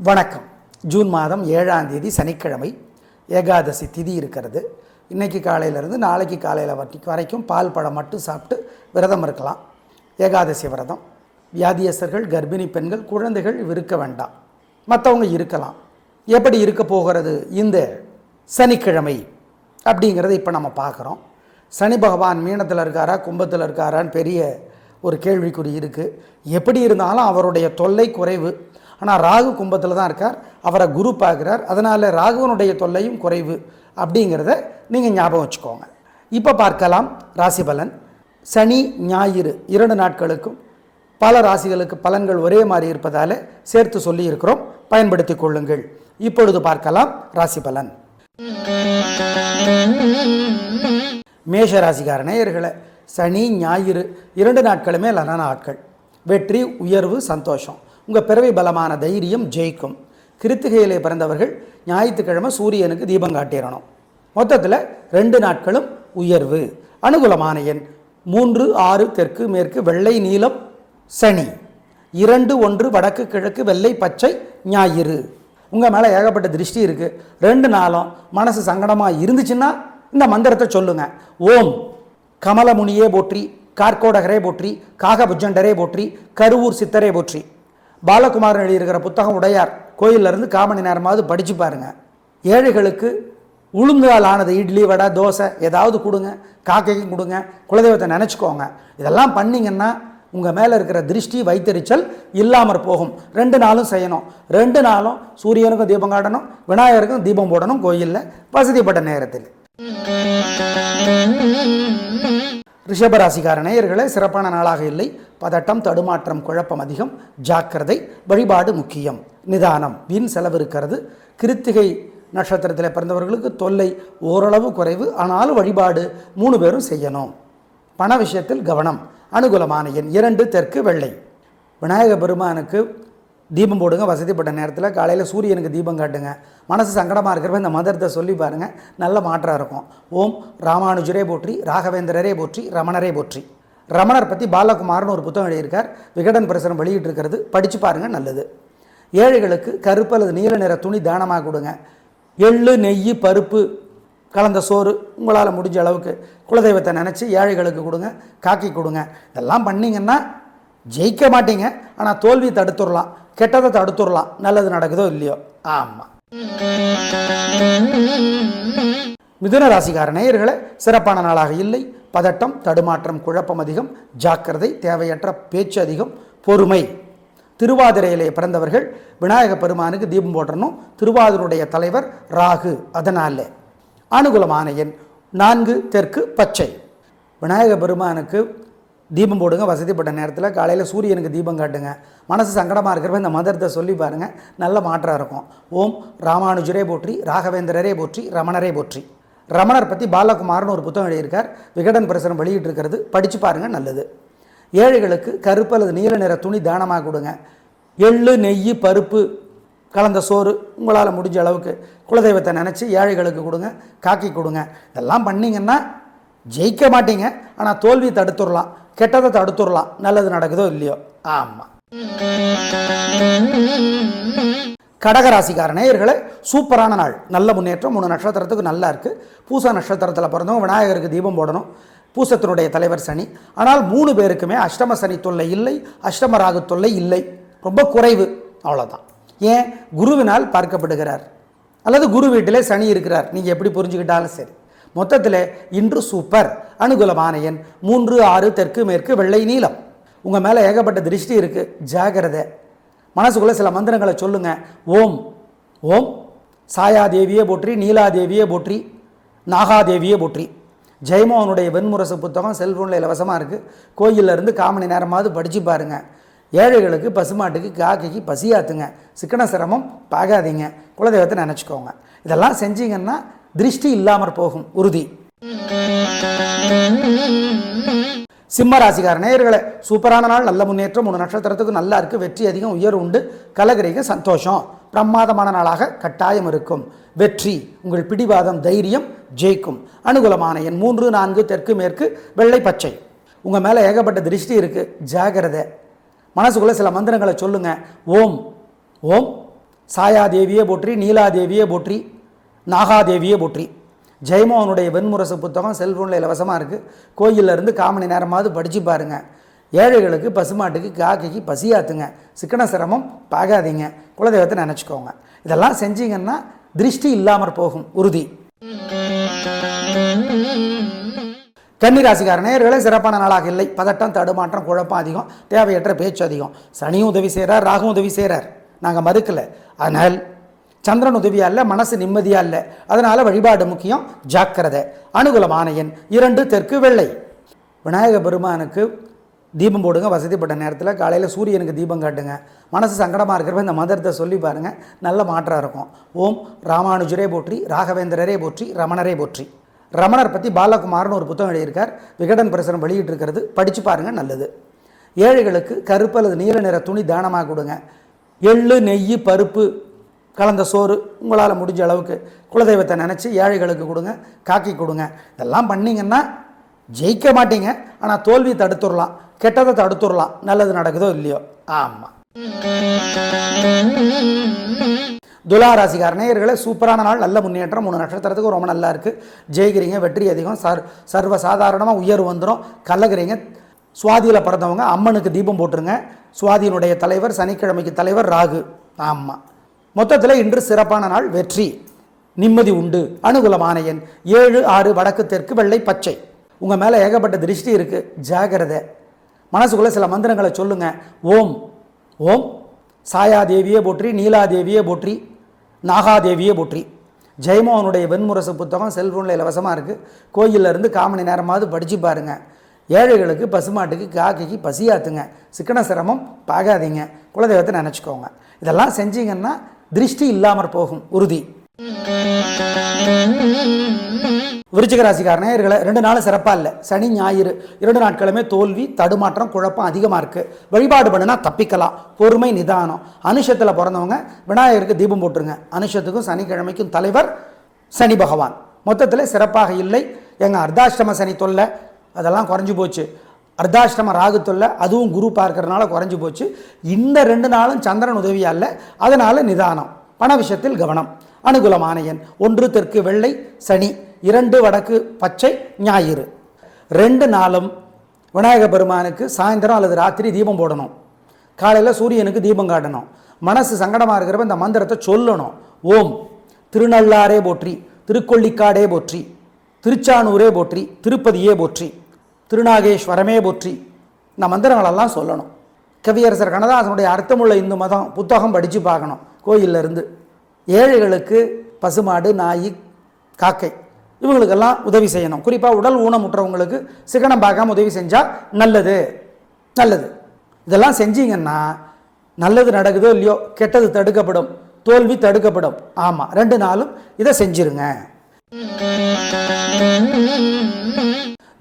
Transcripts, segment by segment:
வணக்கம். ஜூன் மாதம் 7ஆம் தேதி சனிக்கிழமை ஏகாதசி திதி இருக்கிறது. இன்றைக்கி காலையிலேருந்து நாளைக்கு காலையில் வரைக்கும் பால் பழம் மட்டும் சாப்பிட்டு விரதம் இருக்கலாம். ஏகாதசி விரதம் வியாதியஸ்தர்கள், கர்ப்பிணி பெண்கள், குழந்தைகள் இருக்க வேண்டாம். மற்றவங்க இருக்கலாம். எப்படி இருக்க போகிறது இந்த சனிக்கிழமை அப்படிங்கிறத இப்போ நம்ம பார்க்குறோம். சனி பகவான் மீனத்தில் இருக்காரா கும்பத்தில் இருக்காரான்னு பெரிய ஒரு கேள்விக்குறி இருக்குது. எப்படி இருந்தாலும் அவருடைய தொல்லை குறைவு. ஆனால் ராகு கும்பத்தில் தான் இருக்கார், அவரை குரு பார்க்குறார். அதனால் ராகுவனுடைய தொல்லையும் குறைவு அப்படிங்கிறத நீங்கள் ஞாபகம் வச்சுக்கோங்க. இப்போ பார்க்கலாம் ராசி பலன். சனி ஞாயிறு 2 நாட்களுக்கும் பல ராசிகளுக்கு பலன்கள் ஒரே மாதிரி இருப்பதால் சேர்த்து சொல்லி இருக்கிறோம், பயன்படுத்தி கொள்ளுங்கள். இப்பொழுது பார்க்கலாம் ராசி பலன். மேஷ ராசிக்கார நேயர்களே, சனி ஞாயிறு 2 நாட்களுமே நல்ல நாட்கள். வெற்றி, உயர்வு, சந்தோஷம். உங்கள் பிறவி பலமான தைரியம் ஜெயிக்கும். கிருத்திகையிலே பிறந்தவர்கள் ஞாயிற்றுக்கிழமை சூரியனுக்கு தீபம் காட்டிடணும். மொத்தத்தில் 2 நாட்களும் உயர்வு. அனுகூலமான எண் 3, 6 தெற்கு மேற்கு வெள்ளை நீலம் சனி. 2, 1 வடக்கு கிழக்கு வெள்ளை பச்சை ஞாயிறு. உங்கள் மேலே ஏகப்பட்ட திருஷ்டி இருக்குது. 2 நாளும் மனசு சங்கடமாக இருந்துச்சுன்னா இந்த மந்திரத்தை சொல்லுங்கள். ஓம் கமலமுனியே போற்றி, கார்கோடகரே போற்றி, காகபுஜண்டரே போற்றி, கருவூர் சித்தரே போற்றி. பாலகுமாரன் எழுதியிருக்கிற புத்தகம் உடையார் கோயிலிருந்து 1/4 மணி நேரமாவது படித்து பாருங்கள். ஏழைகளுக்கு உளுந்தால் ஆனது இட்லி வடை தோசை ஏதாவது கொடுங்க, காக்கைக்கும் கொடுங்க, குலதெய்வத்தை நினச்சிக்கோங்க. இதெல்லாம் பண்ணிங்கன்னா உங்கள் மேலே இருக்கிற திருஷ்டி வைத்தறிச்சல் இல்லாமற் போகும். 2 நாளும் செய்யணும். 2 நாளும் சூரியனுக்கும் தீபம் காட்டணும், விநாயகருக்கும் தீபம் போடணும் கோயிலில் வசதிப்பட்ட நேரத்தில். ரிஷபராசிக்கார நேயர்களே, சிறப்பான நாளாக இல்லை. பதட்டம், தடுமாற்றம், குழப்பம் அதிகம். ஜாக்கிரதை. வழிபாடு முக்கியம். நிதானம். வீண் செலவு இருக்கிறது. கிருத்திகை நட்சத்திரத்தில் பிறந்தவர்களுக்கு தொல்லை ஓரளவு குறைவு. ஆனாலும் வழிபாடு 3 பேரும் செய்யணும். பண விஷயத்தில் கவனம். அனுகூலமான எண் 2 தெற்கு வெள்ளை. விநாயக பெருமானுக்கு தீபம் போடுங்க வசதிப்பட்ட நேரத்தில். காலையில் சூரியனுக்கு தீபம் காட்டுங்க. மனசு சங்கடமாக இருக்கிறப்ப இந்த மந்திரத்தை சொல்லி பாருங்கள், நல்ல மாற்றம் இருக்கும். ஓம் ராமானுஜரே போற்றி, ராகவேந்திரரே போற்றி, ரமணரே போற்றி. ரமணர் பற்றி பாலகுமாரன் ஒரு புத்தகம் எழுதியிருக்கார், விகடன் பிரசுரம் வெளியிட்டிருக்கிறது, படித்து பாருங்கள், நல்லது. ஏழைகளுக்கு கருப்பு அல்லது நீல நிற துணி தானமாக கொடுங்க. எள்ளு நெய் பருப்பு கலந்த சோறு உங்களால் முடிஞ்ச அளவுக்கு குலதெய்வத்தை நினச்சி ஏழைகளுக்கு கொடுங்க, காக்கி கொடுங்க. இதெல்லாம் பண்ணிங்கன்னா ஜெயிக்க மாட்டீங்க, ஆனால் தோல்வி தடுத்துடலாம், கெட்டதை தடுத்துடலாம். நல்லது நடக்குதோ இல்லையோ. ஆமாம். மிதுன ராசிக்கார நேயர்களே, சிறப்பான நாளாக இல்லை. பதட்டம், தடுமாற்றம், குழப்பம் அதிகம். ஜாக்கிரதை. தேவையற்ற பேச்சு அதிகம். பொறுமை. திருவாதிரையிலே பிறந்தவர்கள் விநாயக பெருமானுக்கு தீபம் போடணும். திருவாதிரையுடைய தலைவர் ராகு. அதனால் அனுகூலமான எண் 4 தெற்கு பச்சை. விநாயக பெருமானுக்கு தீபம் போடுங்க வசதிப்பட்ட நேரத்தில். காலையில் சூரியனுக்கு தீபம் காட்டுங்க. மனசு சங்கடமாக இருக்கிறப்ப இந்த மந்திரத்தை சொல்லி பாருங்கள், நல்ல மாற்றம் இருக்கும். ஓம் ராமானுஜரே போற்றி, ராகவேந்திரரே போற்றி, ரமணரே போற்றி. ரமணர் பற்றி பாலகுமாரன் ஒரு புத்தகம் எழுதியிருக்கார், விகடன் பிரசுரம் வெளியிட்டிருக்கிறது, படித்து பாருங்கள், நல்லது. ஏழைகளுக்கு கருப்பு அல்லது நீல நிற துணி தானமாக கொடுங்க. எள்ளு நெய் பருப்பு கலந்த சோறு உங்களால் முடிஞ்ச அளவுக்கு குலதெய்வத்தை நினச்சி ஏழைகளுக்கு கொடுங்க, காக்கி கொடுங்க. இதெல்லாம் பண்ணிங்கன்னா ஜெயிக்க மாட்டீங்க, ஆனால் தோல்வி தடுத்துடலாம், கெட்டதை தடுத்துடலாம். நல்லது நடக்குதோ இல்லையோ. ஆமாம். கடகராசிக்கார நேயர்களே, சூப்பரான நாள். நல்ல முன்னேற்றம். 3 நட்சத்திரத்துக்கு நல்லா இருக்குது. பூச நட்சத்திரத்தில் பிறந்தவங்க விநாயகருக்கு தீபம் போடணும். பூசத்தினுடைய தலைவர் சனி. ஆனால் 3 பேருக்குமே அஷ்டம சனி தொல்லை இல்லை, அஷ்டம ராகு தொல்லை இல்லை, ரொம்ப குறைவு. அவ்வளோதான். ஏன்? குருவினால் பார்க்கப்படுகிறார், அல்லது குரு வீட்டிலே சனி இருக்கிறார். நீங்கள் எப்படி புரிஞ்சுக்கிட்டாலும் சரி. மொத்தத்தில் இன்று சூப்பர். அனுகூலமான எண் 3, 6 தெற்கு மேற்கு வெள்ளை நீலம். உங்கள் மேலே ஏகப்பட்ட திருஷ்டி இருக்குது, ஜாகிரதை. மனசுக்குள்ளே சில மந்திரங்களை சொல்லுங்கள். ஓம் ஓம் சாயாதேவியே போற்றி, நீலாதேவியே போற்றி, நாகாதேவியே போற்றி. ஜெயமோகனுடைய வெண்முரசு புத்தகம் செல்ஃபோனில் இலவசமாக இருக்குது. கோயிலில் இருந்து 1/4 மணி நேரமாவது படித்து பாருங்கள். ஏழைகளுக்கு பசுமாட்டுக்கு காக்கைக்கு பசியாத்துங்க. சிக்கன சிரமம் பார்க்காதீங்க, குலதெய்வத்தை நினச்சிக்கோங்க. இதெல்லாம் செஞ்சீங்கன்னா திருஷ்டி இல்லாமற் போகும், உறுதி. சிம்ம ராசிக்கார நேயர்களே, சூப்பரான நாள். நல்ல முன்னேற்றம். 3 நட்சத்திரத்துக்கு நல்லா இருக்குது. வெற்றி அதிகம், உயர் உண்டு. கலகரிக சந்தோஷம். பிரமாதமான நாளாக கட்டாயம் இருக்கும். வெற்றி. உங்கள் பிடிவாதம் தைரியம் ஜெயிக்கும். அனுகூலமான எண் 3, 4 தெற்கு மேற்கு வெள்ளை பச்சை. உங்கள் மேலே ஏகப்பட்ட திருஷ்டி இருக்குது, ஜாகிரதை. மனசுக்குள்ளே சில மந்திரங்களை சொல்லுங்கள். ஓம் ஓம் சாயாதேவியே போற்றி, நீலாதேவியே போற்றி, நாகாதேவியே போற்றி. ஜெயமோகனுடைய வெண்முரசு புத்தகம் செல்ஃபோனில் இலவசமாக இருக்குது. கோயிலில் இருந்து 1/4 மணி நேரமாவது படித்து பாருங்கள். ஏழைகளுக்கு, பசுமாட்டுக்கு, காக்கைக்கு பசியாத்துங்க. சிக்கன சிரமம் பார்க்காதீங்க. குலதெய்வத்தை நினச்சிக்கோங்க. இதெல்லாம் செஞ்சீங்கன்னா திருஷ்டி இல்லாமற் போகும், உறுதி. கன்னிராசிக்கார நேயர்களே, சிறப்பான நாளாக இல்லை. பதட்டம், தடுமாற்றம், குழப்பம் அதிகம், தேவையற்ற பேச்சு அதிகம். சனியும் உதவி செய்கிறார், ராகும் உதவி செய்கிறார், நாங்கள் மறுக்கலை. ஆனால் சந்திரன் உதவியா இல்லை, மனசு நிம்மதியா இல்லை. அதனால் வழிபாடு முக்கியம், ஜாக்கிரதை. அனுகூலமான எண் 2 தெற்கு வெள்ளை. விநாயக பெருமானுக்கு தீபம் போடுங்க. வசதிப்பட்ட நேரத்தில் காலையில் சூரியனுக்கு தீபம் காட்டுங்க. மனசு சங்கடமாக இருக்கிறப்ப இந்த மந்திரத்தை சொல்லி பாருங்கள், நல்ல மாற்றம் இருக்கும். ஓம் ராமானுஜரே போற்றி, ராகவேந்திரரே போற்றி, ரமணரே போற்றி. ரமணர் பற்றி பாலகுமார்னு ஒரு புத்தகம் எழுதியிருக்கார், விகடன் பிரசுரம் வெளியிட்டு இருக்கிறது, படித்து பாருங்கள், நல்லது. ஏழைகளுக்கு கருப்பு அல்லது நீல நிற துணி தானமாக கொடுங்க. எள்ளு, நெய், பருப்பு கலந்த சோறு உங்களால் முடிஞ்ச அளவுக்கு குலதெய்வத்தை நினச்சி ஏழைகளுக்கு கொடுங்க, காக்கி கொடுங்க. இதெல்லாம் பண்ணிங்கன்னா ஜெயிக்க மாட்டீங்க, ஆனால் தோல்வி தடுத்துடலாம், கெட்டதை தடுத்துடலாம். நல்லது நடக்குதோ இல்லையோ. ஆமாம். துலாராசிக்கார நேயர்களே, சூப்பரான நாள், நல்ல முன்னேற்றம். 3 நட்சத்திரத்துக்கு ரொம்ப நல்லா இருக்குது. ஜெயிக்கிறீங்க, வெற்றி அதிகம், சர்வ சாதாரணமாக உயர்வு வந்துடும். கலகிறீங்க. சுவாதியில் பிறந்தவங்க அம்மனுக்கு தீபம் போட்டுருங்க. சுவாதியினுடைய தலைவர், சனிக்கிழமைக்கு தலைவர் ராகு. ஆமாம். மொத்தத்தில் இன்று சிறப்பான நாள், வெற்றி, நிம்மதி உண்டு. அனுகூலமான எண் 7, 6 வடக்கு தெற்கு வெள்ளை பச்சை. உங்கள் மேலே ஏகப்பட்ட திருஷ்டி இருக்குது, ஜாகிரதை. மனசுக்குள்ளே சில மந்திரங்களை சொல்லுங்கள். ஓம் ஓம் சாயாதேவியே போற்றி, நீலாதேவியே போற்றி, நாகாதேவியே போற்றி. ஜெயமோகனுடைய வெண்முரசு புத்தகம் செல்ஃபோனில் இலவசமாக இருக்குது. கோயிலில் இருந்து 1/4 மணி நேரமாவது படித்து பாருங்கள். ஏழைகளுக்கு, பசுமாட்டுக்கு, காக்கைக்கு பசியாத்துங்க. சிக்கன சிரமம் பார்க்காதீங்க. குலதெய்வத்தை நினச்சிக்கோங்க. இதெல்லாம் செஞ்சீங்கன்னா திருஷ்டி இல்லாமற் போகும், உறுதி. விருச்சிக ராசிக்கார நேயர்களே, 2 நாள் சிறப்பாக இல்லை. சனி ஞாயிறு 2 நாட்களுமே தோல்வி, தடுமாற்றம், குழப்பம் அதிகமாக இருக்குது. வழிபாடு பண்ணுனா தப்பிக்கலாம். பொறுமை, நிதானம். அனுஷத்தில் பிறந்தவங்க விநாயகருக்கு தீபம் போட்டுருங்க. அனுஷத்துக்கும் சனிக்கிழமைக்கும் தலைவர் சனி பகவான். மொத்தத்தில் சிறப்பாக இல்லை. எங்கள் அர்த்தாஷ்டம சனி தொல்லை அதெல்லாம் குறைஞ்சி போச்சு. அர்த்தாஷ்டம ராகு தொல்லை அதுவும் குரு பார்க்கறதுனால குறைஞ்சி போச்சு. இந்த 2 நாளும் சந்திரன் உதவியா இல்லை. அதனால் நிதானம். பண விஷயத்தில் கவனம். அனுகூலமான எண் 1 தெற்கு வெள்ளை சனி, 2 வடக்கு பச்சை ஞாயிறு. 2 நாளும் விநாயக பெருமானுக்கு சாயந்தரம் அல்லது ராத்திரி தீபம் போடணும். காலையில் சூரியனுக்கு தீபம் காட்டணும். மனசு சங்கடமாக இருக்கிறப்ப இந்த மந்திரத்தை சொல்லணும். ஓம் திருநள்ளாரே போற்றி, திருக்கொள்ளிக்காடே போற்றி, திருச்சானூரே போற்றி, திருப்பதியே போற்றி, திருநாகேஸ்வரமே போற்றி. இந்த மந்திரங்களெல்லாம் சொல்லணும். கவியரசர் கண்ணதாசனுடைய அர்த்தமுள்ள இந்து மதம் புத்தகம் படித்து பார்க்கணும் கோயிலில் இருந்து. ஏழைகளுக்கு பசுமாடு, நாய், காக்கை இவங்களுக்கெல்லாம் உதவி செய்யணும். குறிப்பாக உடல் ஊனமுற்றவங்களுக்கு சிக்கனம் பார்க்காம உதவி செஞ்சால் நல்லது, நல்லது. இதெல்லாம் செஞ்சீங்கன்னா நல்லது நடக்குதோ இல்லையோ, கெட்டது தடுக்கப்படும், தோல்வி தடுக்கப்படும். ஆமாம், 2 நாளும் இதை செஞ்சிருங்க.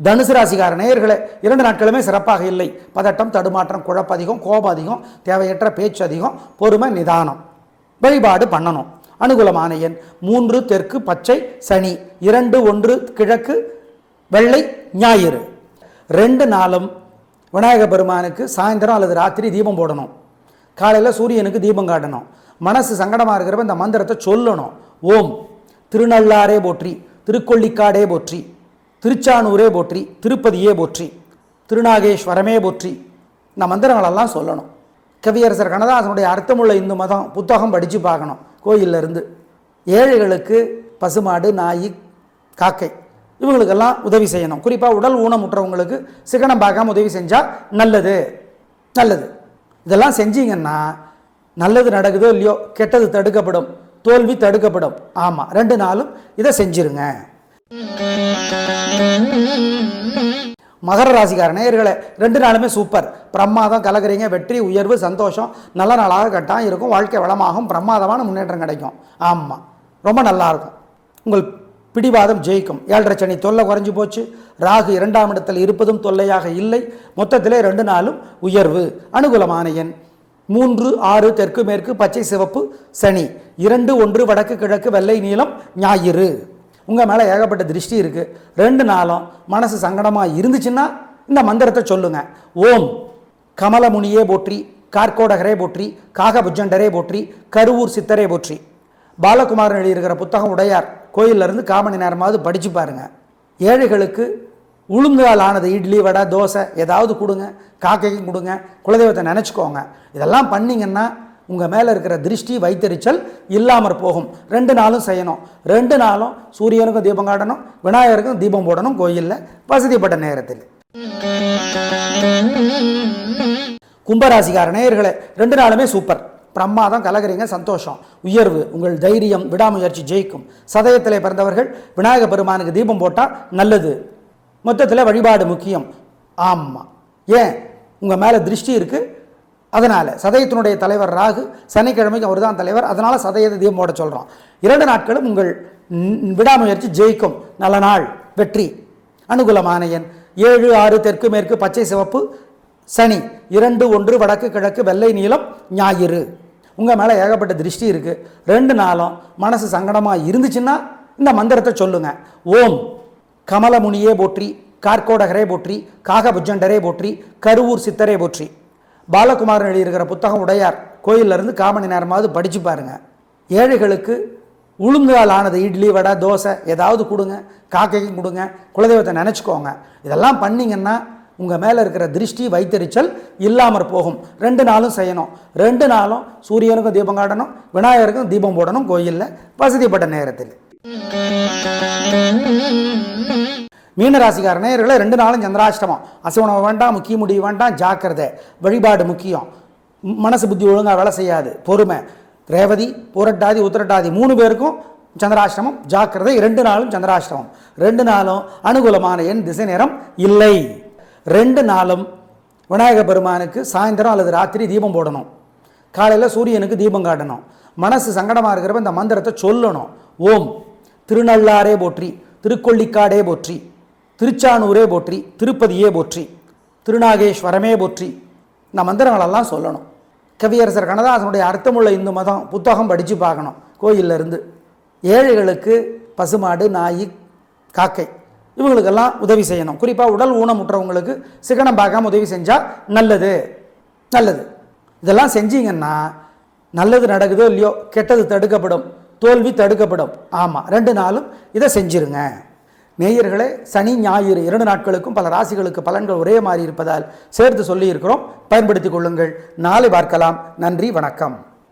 தனுசு ராசிக்கார நேயர்களே, 2 நாட்களுமே சிறப்பாக இல்லை. பதட்டம், தடுமாற்றம், குழப்பம் அதிகம், கோபம் அதிகம், தேவையற்ற பேச்சு அதிகம், பொறுமை, நிதானம். வழிபாடு பண்ணணும். அனுகூலமான எண் 3 தெற்கு பச்சை சனி, 2 1 கிழக்கு வெள்ளை ஞாயிறு. 2 நாளும் விநாயக பெருமானுக்கு சாயந்தரம் அல்லது ராத்திரி தீபம் போடணும். காலையில் சூரியனுக்கு தீபம் காட்டணும். மனசு சங்கடமாக இருக்கிறப்ப இந்த மந்திரத்தை சொல்லணும். ஓம் திருநள்ளாரே போற்றி, திருக்கொள்ளிக்காடே போற்றி, திருச்சானூரே போற்றி, திருப்பதியே போற்றி, திருநாகேஸ்வரமே போற்றி. இந்த மந்திரங்களெல்லாம் சொல்லணும். கவியரசர் கண்ணதாசனுடைய அர்த்தமுள்ள இந்து மதம் புத்தகம் படித்து பார்க்கணும் கோயிலில் இருந்து. ஏழைகளுக்கு பசுமாடு, நாய், காக்கை இவங்களுக்கெல்லாம் உதவி செய்யணும். குறிப்பாக உடல் ஊனமுற்றவங்களுக்கு சிக்கனம் பார்க்காம உதவி செஞ்சால் நல்லது, நல்லது. இதெல்லாம் செஞ்சீங்கன்னா நல்லது நடக்குதோ இல்லையோ, கெட்டது தடுக்கப்படும், தோல்வி தடுக்கப்படும். ஆமாம், 2 நாளும் இதை செஞ்சிருங்க. மகர ராசிக்கார நேயர்களே, 2 நாளுமே சூப்பர், பிரமாதம். கலக்கிறீங்க, வெற்றி, உயர்வு, சந்தோஷம். நல்ல நாளாக கட்டாயம் இருக்கும். வாழ்க்கை வளமாகும், பிரமாதமான முன்னேற்றம் கிடைக்கும். ஆமாம், ரொம்ப நல்லாயிருக்கும். உங்கள் பிடிவாதம் ஜெயிக்கும். 7.5 சனி தொல்லை குறைஞ்சி போச்சு. ராகு 2ஆம் இடத்தில் இருப்பதும் தொல்லையாக இல்லை. மொத்தத்திலே 2 நாளும் உயர்வு. அனுகூலமான எண் 3 6 தெற்கு மேற்கு பச்சை சிவப்பு சனி, 2 1 வடக்கு கிழக்கு வெள்ளை நீலம் ஞாயிறு. உங்கள் மேலே ஏகப்பட்ட திருஷ்டி இருக்குது. 2 நாளும் மனசு சங்கடமாக இருந்துச்சுன்னா இந்த மந்திரத்தை சொல்லுங்கள். ஓம் கமலமுனியே போற்றி, கார்கோடகரே போற்றி, காகபுஜண்டரே போற்றி, கருவூர் சித்தரே போற்றி. பாலகுமாரன் எழுதியிருக்கிற புத்தகம் உடையார் கோயிலிருந்து காமணி நேரமாவது படித்து பாருங்க. ஏழைகளுக்கு உளுந்தால் ஆனது இட்லி வடை தோசை ஏதாவது கொடுங்க, காக்கைக்கும் கொடுங்க, குலதெய்வத்தை நினச்சிக்கோங்க. இதெல்லாம் பண்ணிங்கன்னா உங்கள் மேலே இருக்கிற திருஷ்டி வைத்தறிச்சல் இல்லாமற் போகும். 2 நாளும் செய்யணும். 2 நாளும் சூரியனுக்கும் தீபம் காட்டணும், விநாயகருக்கும் தீபம் போடணும் கோயிலில் வசதிப்பட்ட நேரத்தில். கும்பராசிக்கார நேயர்களே 2 நாளுமே சூப்பர், பிரமாதம், கலகரிங்க, சந்தோஷம், உயர்வு, உங்கள் தைரியம், விடாமுயற்சி ஜெயிக்கும். சதயத்திலே பிறந்தவர்கள் விநாயக பெருமானுக்கு தீபம் போட்டால் நல்லது. மொத்தத்தில் வழிபாடு முக்கியம். ஆமாம், ஏன் உங்கள் மேலே திருஷ்டி இருக்குது, அதனால் சதயத்தினுடைய தலைவர் ராகு, சனிக்கிழமைக்கு அவர் தான் தலைவர், அதனால் சதயத்தை தீபம் போட சொல்கிறோம். 2 நாட்களும் உங்கள் விடாமுயற்சி ஜெயிக்கும். நல்ல நாள், வெற்றி. அனுகூலமான எண் 7, 6, தெற்கு மேற்கு, பச்சை சிவப்பு, சனி 2, 1, வடக்கு கிழக்கு, வெள்ளை நீலம், ஞாயிறு. உங்கள் மேலே ஏகப்பட்ட திருஷ்டி இருக்குது. 2 நாளும் மனசு சங்கடமாக இருந்துச்சுன்னா இந்த மந்திரத்தை சொல்லுங்கள். ஓம் கமலமுனியே போற்றி, கார்கோடகரே போற்றி, காகபுஜண்டரே போற்றி, கருவூர் சித்தரே போற்றி. பாலகுமாரன் எழுதியிருக்கிற புத்தகம் உடையார் கோயிலிருந்து காமணி நேரமாவது படித்து பாருங்கள். ஏழைகளுக்கு உளுந்தால் ஆனது இட்லி வடை தோசை ஏதாவது கொடுங்க, காக்கைக்கும் கொடுங்க, குலதெய்வத்தை நினச்சிக்கோங்க. இதெல்லாம் பண்ணிங்கன்னா உங்கள் மேலே இருக்கிற திருஷ்டி வைத்தறிச்சல் இல்லாமற் போகும். 2 நாளும் செய்யணும். 2 நாளும் சூரியனுக்கும் தீபம் காட்டணும், விநாயகருக்கும் தீபம் போடணும் கோயிலில் வசதிப்பட்ட நேரத்தில். மீனராசிக்கார நேயர்களே 2 நாளும் சந்திராஷ்டமம். அசைவனம் வேண்டாம், முக்கிய முடிவு வேண்டாம், ஜாக்கிரதை. வழிபாடு முக்கியம். மனசு புத்தி ஒழுங்காக வேலை செய்யாது, பொறுமை. ரேவதி, புரட்டாதி, உத்திரட்டாதி 3 பேருக்கும் சந்திராஷ்டமம், ஜாக்கிரதை. 2 நாளும் சந்திராஷ்டமம். 2 நாளும் அனுகூலமான எண் திசை நேரம் இல்லை. 2 நாளும் விநாயக பெருமானுக்கு சாயந்தரம் அல்லது ராத்திரி தீபம் போடணும். காலையில் சூரியனுக்கு தீபம் காட்டணும். மனசு சங்கடமாக இருக்கிறப்ப இந்த மந்திரத்தை சொல்லணும். ஓம் திருநள்ளாரே போற்றி, திருக்கொள்ளிக்காடே போற்றி, திருச்சானூரே போற்றி, திருப்பதியே போற்றி, திருநாகேஸ்வரமே போற்றி. இந்த மந்திரங்களெல்லாம் சொல்லணும். கவியரசர் கண்ணதாசனுடைய அர்த்தமுள்ள இந்து மதம் புத்தகம் படித்து பார்க்கணும் கோயிலில் இருந்து. ஏழைகளுக்கு பசுமாடு, நாய், காக்கை இவங்களுக்கெல்லாம் உதவி செய்யணும். குறிப்பாக உடல் ஊனமுற்றவங்களுக்கு சிக்கனம் பார்க்காம உதவி செஞ்சால் நல்லது. நல்லது. இதெல்லாம் செஞ்சீங்கன்னா நல்லது நடக்குதோ இல்லையோ, கெட்டது தடுக்கப்படும், தோல்வி தடுக்கப்படும். ஆமாம், 2 நாளும் இதை செஞ்சிருங்க. நேயர்களே, சனி ஞாயிறு 2 நாட்களுக்கும் பல ராசிகளுக்கு பலன்கள் ஒரே மாதிரி இருப்பதால் சேர்த்து சொல்லியிருக்கிறோம். பயன்படுத்திக் கொள்ளுங்கள். நாளை பார்க்கலாம். நன்றி, வணக்கம்.